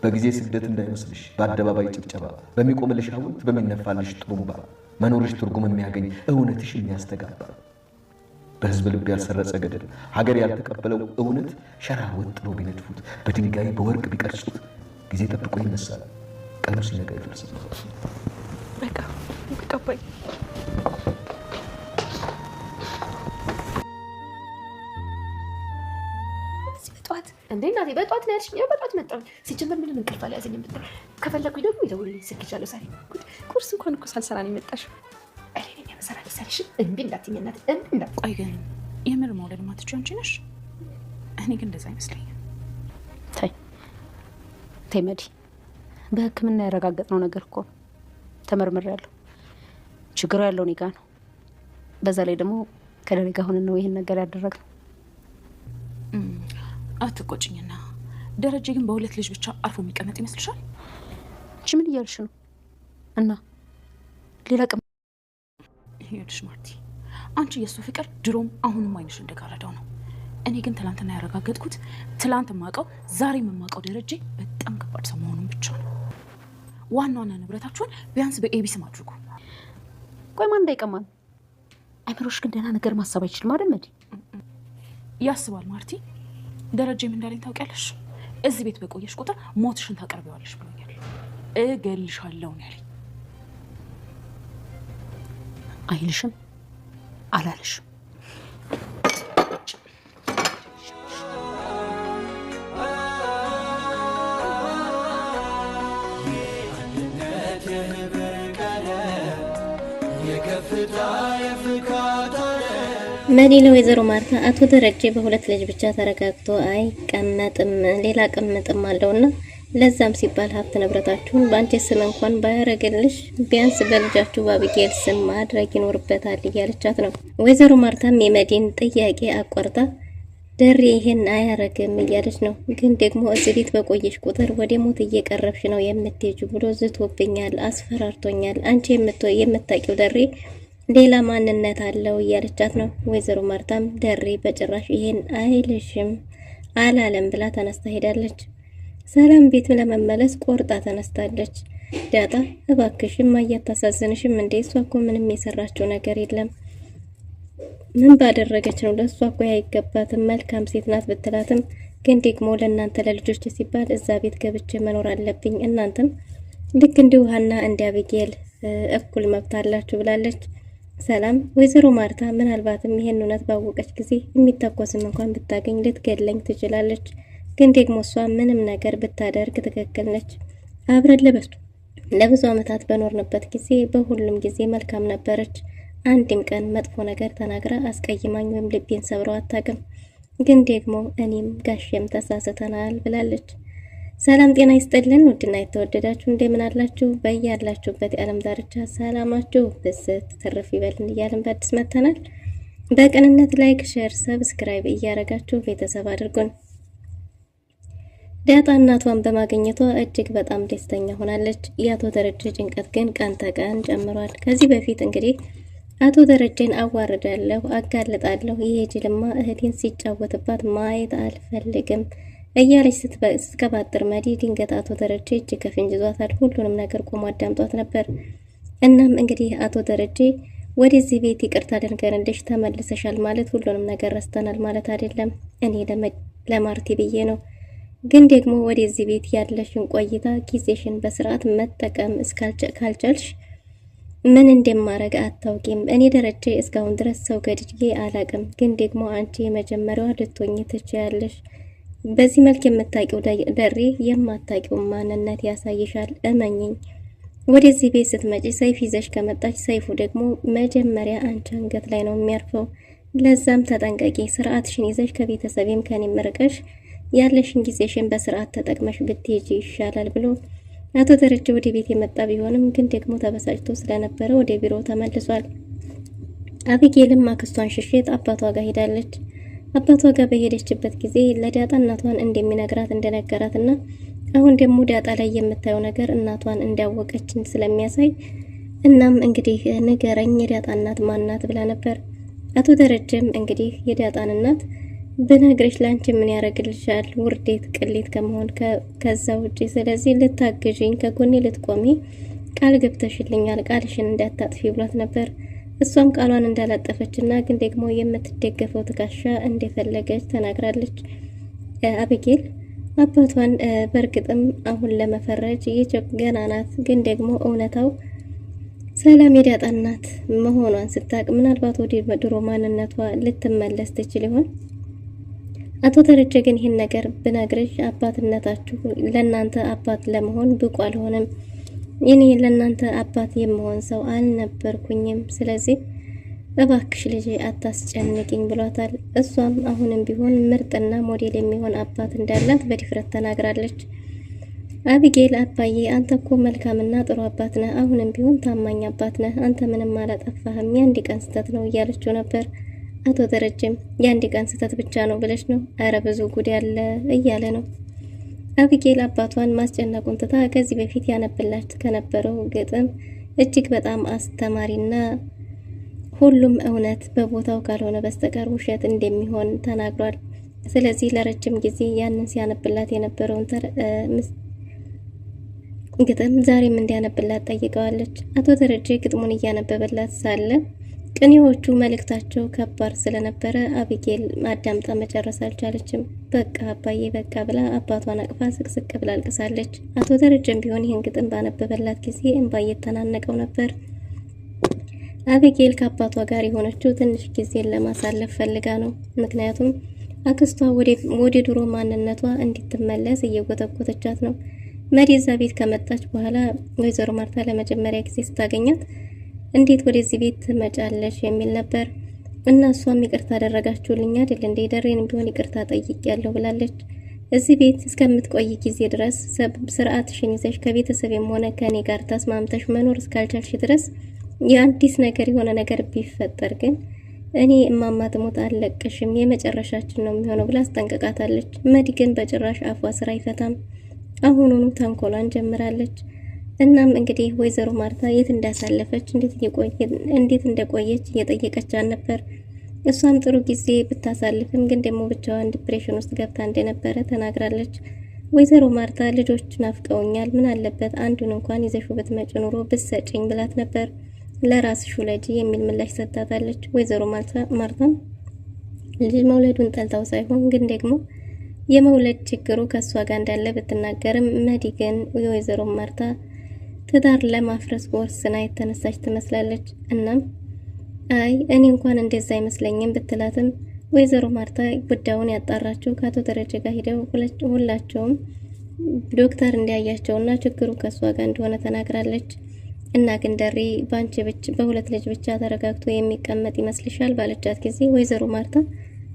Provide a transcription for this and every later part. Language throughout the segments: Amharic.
በጊዜ ስግደት እንዳይመስልሽ በአደባባይ ጭብጨባ በሚቆምልሽ ሐውልት በሚነፋልሽ ጥሩምባ መኖርሽ ትርጉም የሚያገኝ እውነትሽ የሚያስተጋባ በህዝብ ልብ ያልሰረጸ ገደል ሀገር ያልተቀበለው እውነት ሸራ ወጥረው ቢነድፉት በድንጋይ በወርቅ ቢቀርጹት ጊዜ ጠብቆ ይነሳል ቀኑ ሲነጋ ይፈርሳል። በቃ ይቀበል በጧት እንዴ እናቴ በጧት ነው ያልሽኝ? በጧት መጣሁ። ሲጀመር ምንም እንቅልፍ አልያዘኝም ብታይ ከፈለኩኝ ደግሞ ይደውልልኝ ስልክ ይቻለው ዛሬ ቁርስ እንኳን እኮ ሳልሰራ ነው የመጣሽው። እኔ መሰራ ልሰርሽ እምቢ እንዳትኝ እናት እምቢ እንዳት ቆይ ግን የምር መውለድ ማትችይ አንቺ ነሽ? እኔ ግን እንደዛ አይመስለኝም። ተይ መዲ፣ በህክምና ያረጋገጥነው ነገር እኮ ተመርምሬያለሁ። ችግሩ ያለው እኔ ጋ ነው። በዛ ላይ ደግሞ ከደሬ ጋር ሆነን ነው ይሄን ነገር ያደረግነው። አትቆጭኝና ደረጀ ግን በሁለት ልጅ ብቻ አርፎ የሚቀመጥ ይመስልሻል? እሺ ምን እያልሽ ነው? እና ሌላ ይኸውልሽ ማርቲ፣ አንቺ የእሱ ፍቅር ድሮም አሁንም አይንሽ እንደጋረደው ነው። እኔ ግን ትላንትና ያረጋገጥኩት ትላንት የማውቀው ዛሬ የማውቀው ደረጀ በጣም ከባድ ሰው መሆኑን ብቻ ነው። ዋና ንብረታችሁን ቢያንስ በኤቢ ስም አድርጉ። ቆይ ማን እንዳይቀማን? አይምሮሽ ግን ደህና ነገር ማሰብ አይችልም አይደል? መዲ ያስባል ማርቲ። ደረጀም እንዳለኝ ታውቂያለሽ፣ እዚህ ቤት በቆየሽ ቁጥር ሞትሽን ታቀርቢዋለሽ ብሎኛል። እገልሻለሁ ነው ያለኝ። አይልሽም አላለሽም? መዲ ለወይዘሮ ማርታ አቶ ደረጀ በሁለት ልጅ ብቻ ተረጋግቶ አይቀመጥም፣ ሌላ ቅምጥም አለውና ለዛም ሲባል ሀብት ንብረታችሁን በአንቺ ስም እንኳን ባያረግልሽ ቢያንስ በልጃችሁ ባብጌል ስም ማድረግ ይኖርበታል እያለቻት ነው። ወይዘሮ ማርታም የመዲን ጥያቄ አቋርጣ ደሬ ይሄን አያረግም እያለች ነው። ግን ደግሞ እዚህ ቤት በቆየሽ ቁጥር ወደ ሞት እየቀረብሽ ነው የምትሄጂው ብሎ ዝቶብኛል፣ አስፈራርቶኛል። አንቺ የምታውቂው ደሬ ሌላ ማንነት አለው እያለቻት ነው። ወይዘሮ ማርታም ደሬ በጭራሽ ይሄን አይልሽም አላለም ብላ ተነስታ ሄዳለች። ሰላም ቤት ለመመለስ ቆርጣ ተነስታለች። ዳጣ እባክሽም አያታሳዝንሽም እንዴ? እሷ እኮ ምንም የሰራችው ነገር የለም። ምን ባደረገች ነው? ለእሷ እኮ አይገባትም፣ መልካም ሴት ናት ብትላትም ግን ደግሞ ለእናንተ ለልጆች ሲባል እዛ ቤት ገብቼ መኖር አለብኝ፣ እናንተም ልክ እንደ ውሃና እንደ አብጌል እኩል መብት አላችሁ ብላለች። ሰላም ወይዘሮ ማርታ ምናልባትም ይሄን እውነት ባወቀች ጊዜ የሚተኮስም እንኳን ብታገኝ ልትገለኝ ትችላለች። ግን ደግሞ እሷ ምንም ነገር ብታደርግ ትክክል ነች። አብረን ለብዙ ዓመታት በኖርንበት ጊዜ በሁሉም ጊዜ መልካም ነበረች። አንድም ቀን መጥፎ ነገር ተናግራ አስቀይማኝ ወይም ልቤን ሰብረው አታውቅም። ግን ደግሞ እኔም ጋሼም ተሳስተናል ብላለች። ሰላም ጤና ይስጥልን ውድና የተወደዳችሁ እንደምን አላችሁ? በያላችሁበት የዓለም ዳርቻ ሰላማችሁ ብዝት ትርፍ ይበልን እያልን በአዲስ መጥተናል። በቅንነት ላይክ፣ ሼር፣ ሰብስክራይብ እያረጋችሁ ቤተሰብ አድርጉን። ዳጣ እናቷን በማግኘቷ እጅግ በጣም ደስተኛ ሆናለች። የአቶ ደረጀ ጭንቀት ግን ቀን ተቀን ጨምሯል። ከዚህ በፊት እንግዲህ አቶ ደረጀን አዋርዳለሁ፣ አጋልጣለሁ፣ ይሄ ጅልማ እህቴን ሲጫወትባት ማየት አልፈልግም እያለች ስትቀባጥር መዲ ድንገት አቶ ደረጀ እጅ ከፍንጅ ይዟታል። ሁሉንም ነገር ቆሞ አዳምጧት ነበር። እናም እንግዲህ አቶ ደረጀ ወደዚህ ቤት ይቅርታ ልንገርልሽ ተመልሰሻል ማለት ሁሉንም ነገር ረስተናል ማለት አይደለም። እኔ ለማርቲ ብዬ ነው። ግን ደግሞ ወደዚህ ቤት ያለሽን ቆይታ ጊዜሽን በስርዓት መጠቀም ካልቻልሽ ምን እንደማረግ አታውቂም። እኔ ደረጀ እስካሁን ድረስ ሰው ገድዬ አላቅም። ግን ደግሞ አንቺ የመጀመሪያዋ ልትሆኚ ትችያለሽ። በዚህ መልክ የምታውቂው ደሬ የማታውቂው ማንነት ያሳይሻል። እመኝኝ። ወደዚህ ቤት ስትመጪ ሰይፍ ይዘሽ ከመጣች ሰይፉ ደግሞ መጀመሪያ አንቺ አንገት ላይ ነው የሚያርፈው። ለዛም ተጠንቀቂ። ስርዓትሽን ይዘሽ ከቤተሰቤም ከኔም ርቀሽ ያለሽን ጊዜሽን በስርዓት ተጠቅመሽ ብትሄጂ ይሻላል ብሎ አቶ ደረጀ ወደ ቤት የመጣ ቢሆንም ግን ደግሞ ተበሳጭቶ ስለነበረ ወደ ቢሮ ተመልሷል። አቢጌልም አክስቷን ሽሽት አባቷ ጋር ሄዳለች። አባቷ ጋር በሄደችበት ጊዜ ለዳጣ እናቷን እንደሚነግራት እንደነገራትና አሁን ደግሞ ዳጣ ላይ የምታየው ነገር እናቷን እንዳወቀችን ስለሚያሳይ እናም እንግዲህ ንገረኝ የዳጣ እናት ማናት ብላ ነበር። አቶ ደረጀም እንግዲህ የዳጣን እናት ብነግርሽ ላንቺ ምን ያደርግልሻል? ውርዴት ቅሌት ከመሆን ከዛ ውጪ። ስለዚህ ልታግዥኝ ከጎኔ ልትቆሚ ቃል ገብተሽልኛል፣ ቃልሽን እንዳታጥፊ ብሏት ነበር። እሷም ቃሏን እንዳላጠፈችና ግን ደግሞ የምትደገፈው ትከሻ እንደፈለገች ተናግራለች። አቢጌል አባቷን በእርግጥም አሁን ለመፈረጅ ገና ናት፣ ግን ደግሞ እውነታው ሰላም የዳጣ እናት መሆኗን ስታቅ ምናልባት ወደ ድሮ ማንነቷ ልትመለስ ትችል ይሆን? አቶ ደረጀ ግን ይህን ነገር ብነግርሽ አባትነታችሁ ለእናንተ አባት ለመሆን ብቁ አልሆንም፣ እኔ ለእናንተ አባት የምሆን ሰው አልነበርኩኝም፣ ስለዚህ እባክሽ ልጄ አታስጨንቅኝ ብሏታል። እሷም አሁንም ቢሆን ምርጥና ሞዴል የሚሆን አባት እንዳላት በድፍረት ተናግራለች። አቢጌል አባዬ አንተ እኮ መልካምና ጥሩ አባት ነህ፣ አሁንም ቢሆን ታማኝ አባት ነህ፣ አንተ ምንም አላጠፋህም፣ የአንድ ቀን ስህተት ነው እያለችው ነበር። አቶ ደረጀም የአንድ ቀን ስህተት ብቻ ነው ብለሽ ነው? አረ ብዙ ጉድ ያለ እያለ ነው። አቢጌል አባቷን ማስጨነቁን ትታ ከዚህ በፊት ያነብላት ከነበረው ግጥም እጅግ በጣም አስተማሪና ሁሉም እውነት በቦታው ካልሆነ በስተቀር ውሸት እንደሚሆን ተናግሯል። ስለዚህ ለረጅም ጊዜ ያንን ሲያነብላት የነበረውን ግጥም ዛሬም እንዲያነብላት ጠይቀዋለች። አቶ ደረጀ ግጥሙን እያነበበላት ሳለ ቅኔዎቹ መልእክታቸው ከባድ ስለነበረ አቢጌል አዳምጣ መጨረስ አልቻለችም። በቃ አባዬ በቃ ብላ አባቷን አቅፋ ስቅስቅ ብላ አልቅሳለች። አቶ ደረጀም ቢሆን ይህን ግጥም ባነበበላት ጊዜ እንባ እየተናነቀው ነበር። አቢጌል ከአባቷ ጋር የሆነችው ትንሽ ጊዜን ለማሳለፍ ፈልጋ ነው። ምክንያቱም አክስቷ ወደ ድሮ ማንነቷ እንድትመለስ እየጎተጎተቻት ነው። መዲዛ ቤት ከመጣች በኋላ ወይዘሮ ማርታ ለመጀመሪያ ጊዜ ስታገኛት እንዴት ወደዚህ ቤት ትመጫለሽ የሚል ነበር እና እሷም ይቅርታ አደረጋችሁልኝ አይደል እንዴ? ደሬንም ቢሆን ይቅርታ ጠይቄያለሁ ብላለች። እዚህ ቤት እስከምትቆይ ጊዜ ድረስ ስርዓትሽን ይዘሽ ከቤተሰብም ሆነ ከኔ ጋር ተስማምተሽ መኖር እስካልቻልሽ ድረስ የአዲስ ነገር የሆነ ነገር ቢፈጠር ግን እኔ እማማ ትሞት አልለቅሽም፣ የመጨረሻችን ነው የሚሆነው ብላ አስጠንቅቃታለች። መዲ ግን በጭራሽ አፏ ስራ አይፈታም። አሁኑኑ ተንኮሏን ጀምራለች። እናም እንግዲህ ወይዘሮ ማርታ የት እንዳሳለፈች እንዴት እንደቆየች እየጠየቀቻት ነበር። እሷም ጥሩ ጊዜ ብታሳልፍም ግን ደግሞ ብቻዋን ዲፕሬሽን ውስጥ ገብታ እንደነበረ ተናግራለች። ወይዘሮ ማርታ ልጆች ናፍቀውኛል፣ ምን አለበት አንዱን እንኳን ይዘሽው ብትመጪ ኑሮ ብትሰጪኝ ብላት ነበር። ለራስሽ ውለጂ የሚል ምላሽ ሰጣታለች። ወይዘሮ ማርታም ልጅ መውለዱን ጠልታው ሳይሆን ግን ደግሞ የመውለድ ችግሩ ከሷ ጋር እንዳለ ብትናገርም መዲ ግን የወይዘሮ ማርታ ትዳር ለማፍረስ ወስና የተነሳች ትመስላለች። እናም አይ እኔ እንኳን እንደዛ አይመስለኝም ብትላትም ወይዘሮ ማርታ ጉዳዩን ያጣራችው ከአቶ ደረጀ ጋር ሄደው ሁላቸውም ዶክተር እንዲያያቸውና ችግሩ ከሷ ጋር እንደሆነ ተናግራለች። እና ግን ደሬ በሁለት ልጅ ብቻ ተረጋግቶ የሚቀመጥ ይመስልሻል ባለቻት ጊዜ ወይዘሮ ማርታ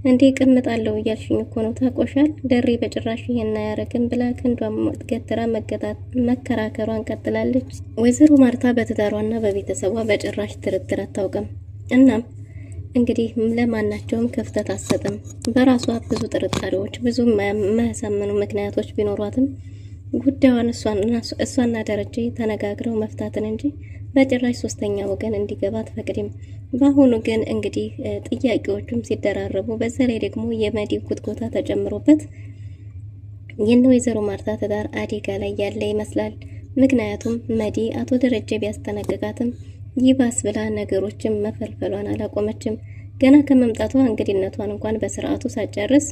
እንዴ ቅምጣለው እያልሽኝ እኮ ነው ታቆሻል፣ ደሬ በጭራሽ ይሄን አያረግም ብላ ክንዷን ገትራ መከራከሯን ቀጥላለች። ወይዘሮ ማርታ በትዳሯና በቤተሰቧ በጭራሽ ጥርጥር አታውቅም። እናም እንግዲህ ለማናቸውም ክፍተት አትሰጥም። በራሷ ብዙ ጥርጣሬዎች፣ ብዙ የማያሳምኑ ምክንያቶች ቢኖሯትም ጉዳዩን እሷና ደረጀ ተነጋግረው መፍታትን እንጂ በጭራሽ ሶስተኛ ወገን እንዲገባ አትፈቅድም። በአሁኑ ግን እንግዲህ ጥያቄዎቹም ሲደራረቡ በዛ ላይ ደግሞ የመዲ ጉትጎታ ተጨምሮበት የነ ወይዘሮ ማርታ ትዳር አደጋ ላይ ያለ ይመስላል። ምክንያቱም መዲ አቶ ደረጀ ቢያስጠነቅቃትም ይባስ ብላ ነገሮችን መፈልፈሏን አላቆመችም። ገና ከመምጣቷ እንግዲነቷን እንኳን በስርዓቱ ሳጨርስ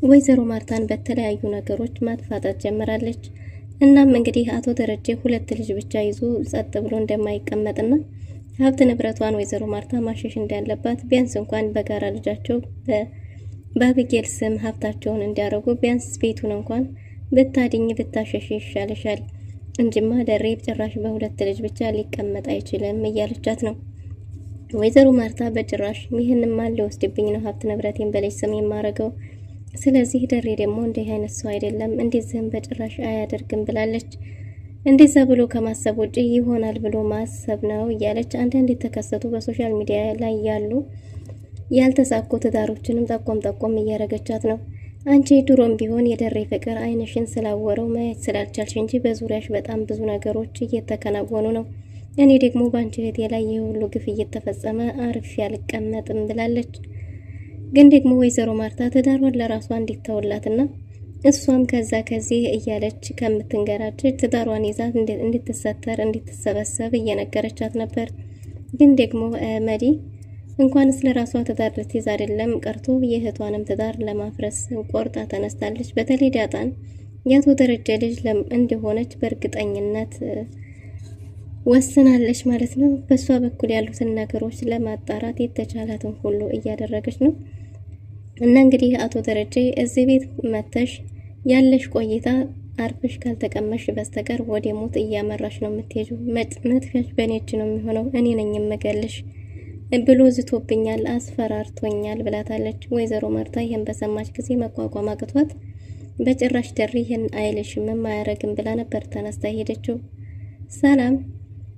ወይዘሮ ማርታን በተለያዩ ነገሮች ማጥፋታት ጀምራለች። እናም እንግዲህ አቶ ደረጀ ሁለት ልጅ ብቻ ይዞ ጸጥ ብሎ እንደማይቀመጥና ሀብት ንብረቷን ወይዘሮ ማርታ ማሸሽ እንዳለባት ቢያንስ እንኳን በጋራ ልጃቸው በአቢጌል ስም ሀብታቸውን እንዲያደርጉ ቢያንስ ቤቱን እንኳን ብታድኝ ብታሸሽ ይሻልሻል እንጂማ ደሬ ጭራሽ በሁለት ልጅ ብቻ ሊቀመጥ አይችልም እያለቻት ነው። ወይዘሮ ማርታ በጭራሽ ይህንማ ሊወስድብኝ ነው ሀብት ንብረቴን በልጅ ስም የማረገው፣ ስለዚህ ደሬ ደግሞ እንዲህ አይነት ሰው አይደለም፣ እንደዚህም በጭራሽ አያደርግም ብላለች። እንደዛ ብሎ ከማሰብ ውጪ ይሆናል ብሎ ማሰብ ነው እያለች አንዳንድ የተከሰቱ በሶሻል ሚዲያ ላይ ያሉ ያልተሳኩ ትዳሮችንም ጠቆም እያረገቻት ነው። አንቺ ድሮም ቢሆን የደሬ ፍቅር አይንሽን ስላወረው ማየት ስላልቻልሽ እንጂ በዙሪያሽ በጣም ብዙ ነገሮች እየተከናወኑ ነው። እኔ ደግሞ በአንቺ እህቴ ላይ የሁሉ ግፍ እየተፈጸመ አርፌ አልቀመጥም ብላለች። ግን ደግሞ ወይዘሮ ማርታ ትዳሯን ለራሷ እንዲተውላትና እሷም ከዚህ እያለች ከምትንገራጭ ትዳሯን ይዛ እንድትሰተር እንድትሰበሰብ እየነገረቻት ነበር። ግን ደግሞ መዲ እንኳን ስለ ራሷ ትዳር ልትይዝ አይደለም ቀርቶ የእህቷንም ትዳር ለማፍረስ ቆርጣ ተነስታለች። በተለይ ዳጣን የአቶ ደረጀ ልጅ እንደሆነች በእርግጠኝነት ወስናለች ማለት ነው። በሷ በኩል ያሉትን ነገሮች ለማጣራት የተቻላትን ሁሉ እያደረገች ነው። እና እንግዲህ አቶ ደረጀ እዚህ ቤት መተሽ ያለሽ ቆይታ አርፈሽ ካልተቀመሽ በስተቀር ወደ ሞት እያመራሽ ነው የምትሄጂው። መጥፊያሽ በእኔ እጅ ነው የሚሆነው፣ እኔ ነኝ የምገልሽ ብሎ ዝቶብኛል፣ አስፈራርቶኛል ብላታለች። ወይዘሮ ማርታ ይህን በሰማች ጊዜ መቋቋም አቅቷት በጭራሽ ደሪ ይህን አይልሽም አያረግም ብላ ነበር ተነስታ ሄደችው። ሰላም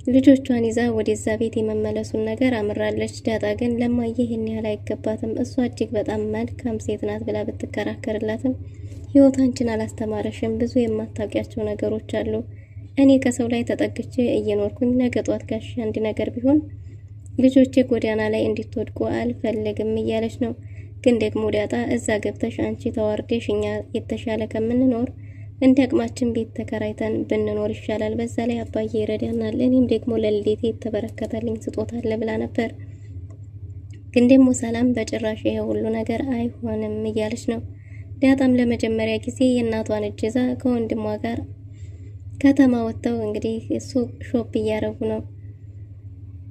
ልጆቿን ይዛ ወደዛ ቤት የመመለሱን ነገር አምራለች። ዳጣ ግን ለማየ ይህን ያህል አይገባትም፣ እሷ እጅግ በጣም መልካም ሴት ናት ብላ ብትከራከርላትም ህይወት አንቺን አላስተማረሽም፣ ብዙ የማታውቂያቸው ነገሮች አሉ። እኔ ከሰው ላይ ተጠግቼ እየኖርኩኝ ነገ ጧት ጋሽ አንድ ነገር ቢሆን ልጆቼ ጎዳና ላይ እንድትወድቁ አልፈልግም እያለች ነው። ግን ደግሞ ዳጣ እዛ ገብተሽ አንቺ ተዋርደሽ እኛ የተሻለ ከምንኖር እንደ አቅማችን ቤት ተከራይተን ብንኖር ይሻላል። በዛ ላይ አባዬ ይረዳናል፣ እኔም ደግሞ ለልዴቴ የተበረከተልኝ ስጦታ አለ ብላ ነበር። ግን ደግሞ ሰላም በጭራሽ ይሄ ሁሉ ነገር አይሆንም እያለች ነው። ዳጣም ለመጀመሪያ ጊዜ የእናቷን እጅ ይዛ ከወንድሟ ጋር ከተማ ወጥተው እንግዲህ ሱቅ ሾፕ እያረጉ ነው።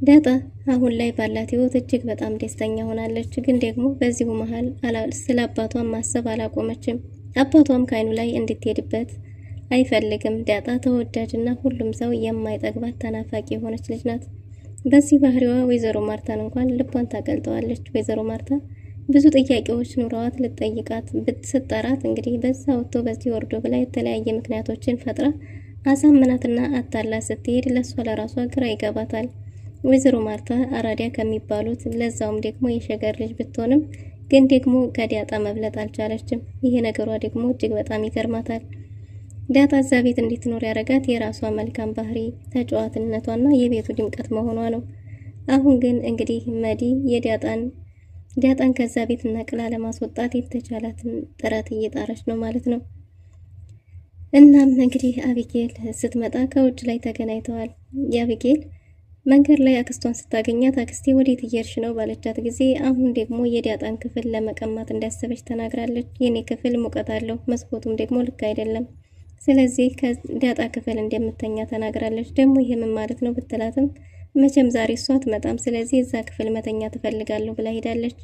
ዳጣ አሁን ላይ ባላት ህይወት እጅግ በጣም ደስተኛ ሆናለች። ግን ደግሞ በዚሁ መሃል ስለ አባቷን ማሰብ አላቆመችም። አባቷም ከአይኑ ላይ እንድትሄድበት አይፈልግም። ዳጣ ተወዳጅና ሁሉም ሰው የማይጠግባት ተናፋቂ የሆነች ልጅ ናት። በዚህ ባህሪዋ ወይዘሮ ማርታን እንኳን ልቧን ታቀልጠዋለች። ወይዘሮ ማርታ ብዙ ጥያቄዎች ኑረዋት ልጠይቃት ብትሰጠራት እንግዲህ በዛ ወጥቶ በዚህ ወርዶ ብላ የተለያየ ምክንያቶችን ፈጥራ አሳምናትና አታላ ስትሄድ ለሷ ለራሷ ግራ ይገባታል። ወይዘሮ ማርታ አራዳ ከሚባሉት ለዛውም ደግሞ የሸገር ልጅ ብትሆንም ግን ደግሞ ከዳጣ መብለጥ አልቻለችም። ይሄ ነገሯ ደግሞ እጅግ በጣም ይገርማታል። ዳጣ እዛ ቤት እንድትኖር ያደረጋት የራሷ መልካም ባህሪ ተጫዋትነቷና የቤቱ ድምቀት መሆኗ ነው። አሁን ግን እንግዲህ መዲ ዳጣን ከዛ ቤት ነቅላ ለማስወጣት የተቻላትን ጥረት እየጣረች ነው ማለት ነው። እናም እንግዲህ አቢጌል ስትመጣ ከውጭ ላይ ተገናኝተዋል። የአቢጌል መንገድ ላይ አክስቷን ስታገኛት አክስቴ ወዴት እየሄድሽ ነው ባለቻት ጊዜ አሁን ደግሞ የዳጣን ክፍል ለመቀማት እንዳሰበች ተናግራለች። የኔ ክፍል ሙቀት አለው፣ መስኮቱም ደግሞ ልክ አይደለም፣ ስለዚህ ከዳጣ ክፍል እንደምተኛ ተናግራለች። ደግሞ ይሄ ምን ማለት ነው ብትላትም መቼም ዛሬ እሷ አትመጣም፣ ስለዚህ እዛ ክፍል መተኛ ትፈልጋለሁ ብላ ሄዳለች።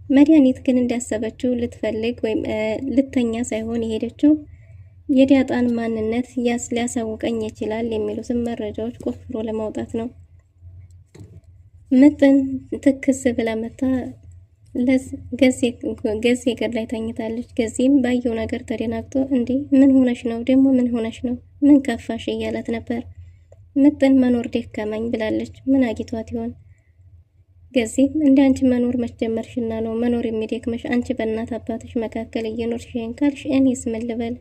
መድኃኒት ግን እንዳሰበችው ልትፈልግ ወይም ልተኛ ሳይሆን የሄደችው የዳጣን ማንነት ሊያሳውቀኝ ይችላል የሚሉትን መረጃዎች ቆፍሮ ለማውጣት ነው። ምጥን ትክስ ብላ መታ ገዜ ገር ላይ ተኝታለች። ገዜም ባየው ነገር ተደናግጦ እንዴ ምን ሆነሽ ነው ደግሞ ምን ሆነሽ ነው ምን ከፋሽ እያላት ነበር። ምጥን መኖር ደከመኝ ብላለች። ምን አጊቷት ይሆን? ገዜም እንደ አንቺ መኖር መጀመርሽና ነው መኖር የሚደክመሽ? አንቺ በእናት አባትሽ መካከል እየኖርሽ ይሄን ካልሽ እኔስ ምን ልበል?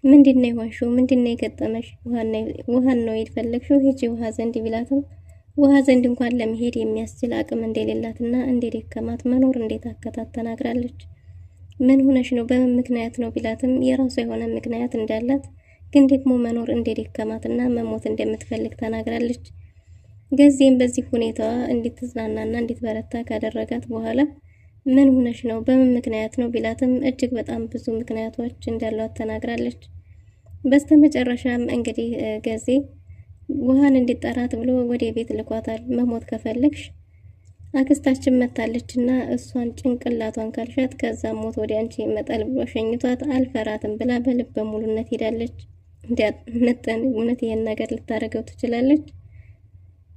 ምንድነው የሆንሽው? ምንድነው የገጠመሽ? ውሃን ነው የፈለግሽው? ሂጂ ውሃ ዘንድ ቢላትም ውሃ ዘንድ እንኳን ለመሄድ የሚያስችል አቅም እንደሌላትና እንደደከማት መኖር እንደታከታት ተናግራለች። ምን ሆነሽ ነው በምን ምክንያት ነው ቢላትም የራሷ የሆነ ምክንያት እንዳላት ግን ደግሞ መኖር እንደደከማትና መሞት እንደምትፈልግ ተናግራለች። ገዜም በዚህ ሁኔታዋ እንድትዝናናና እንድትበረታ ካደረጋት በኋላ ምን ሆነሽ ነው በምን ምክንያት ነው ቢላትም እጅግ በጣም ብዙ ምክንያቶች እንዳሏት ተናግራለች። በስተመጨረሻም እንግዲህ ገዜ ውሃን እንዲጠራት ብሎ ወደ ቤት ልኳታል። መሞት ከፈለግሽ አክስታችን መታለችና እሷን ጭንቅላቷን ካልሻት ከዛ ሞት ወደ አንቺ ይመጣል ብሎ ሸኝቷት አልፈራትም ብላ በልበ ሙሉነት ሄዳለች። ምጥን እውነት ይሄን ነገር ልታደርገው ትችላለች?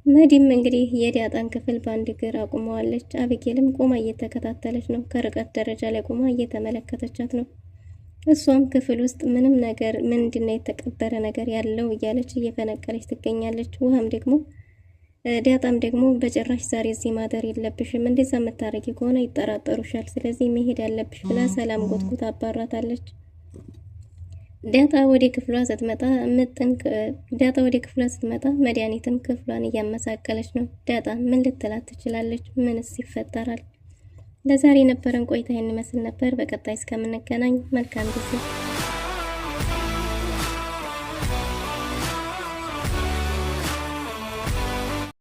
መዲም እንግዲህ የዳጣን ክፍል በአንድ እግር አቁመዋለች። አቢጌልም ቆማ እየተከታተለች ነው። ከርቀት ደረጃ ላይ ቆማ እየተመለከተቻት ነው። እሷም ክፍል ውስጥ ምንም ነገር ምንድነው የተቀበረ ነገር ያለው እያለች እየፈነቀለች ትገኛለች። ውሃም ደግሞ ዳጣም ደግሞ በጭራሽ ዛሬ እዚህ ማደር የለብሽም፣ እንደዛ የምታረጊ ከሆነ ይጠራጠሩሻል፣ ስለዚህ መሄድ ያለብሽ ብላ ሰላም ጎትጉት አባራታለች። ዳጣ ወደ ክፍሏ ስትመጣ መድኃኒትም ክፍሏን እያመሳቀለች ነው። ዳጣ ምን ልትላት ትችላለች? ምንስ ይፈጠራል? ለዛሬ የነበረን ቆይታ ይህን ይመስል ነበር። በቀጣይ እስከምንገናኝ መልካም ጊዜ